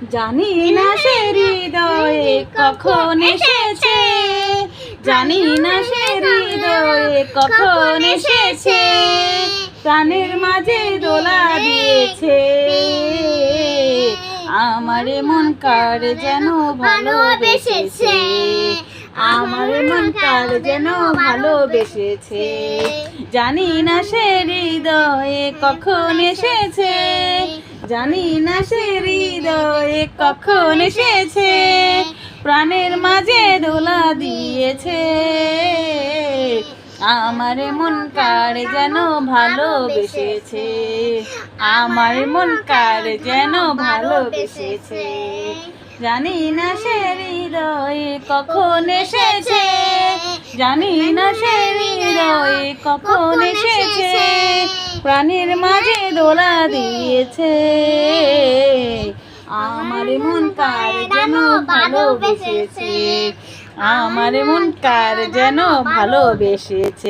জানি না সে হৃদয়ে কখন এসেছে, জানি না সে হৃদয়ে কখন এসেছে, প্রাণের মাঝে দোলা দিয়েছে। আমার মন কার যেন ভালোবেসেছে, আমার মন কার যেন ভালোবেসেছে। জানি না সে হৃদয়ে কখন এসেছে, জানি না সে হৃদয়ে কখন এসেছে, প্রাণের মাঝে দোলা দিয়েছে। আমার মন কার যেন ভালোবেসেছে, আমার মন কার যেন ভালোবেসেছে। জানি না সে হৃদয়ে কখন এসেছে, জানি না সে হৃদয়ে কখন এসেছে, প্রাণের মাঝে দোলা দিয়েছে। আমার মন কার যেন ভালোবেসেছে, আমার মন কার যেন ভালোবেসেছে।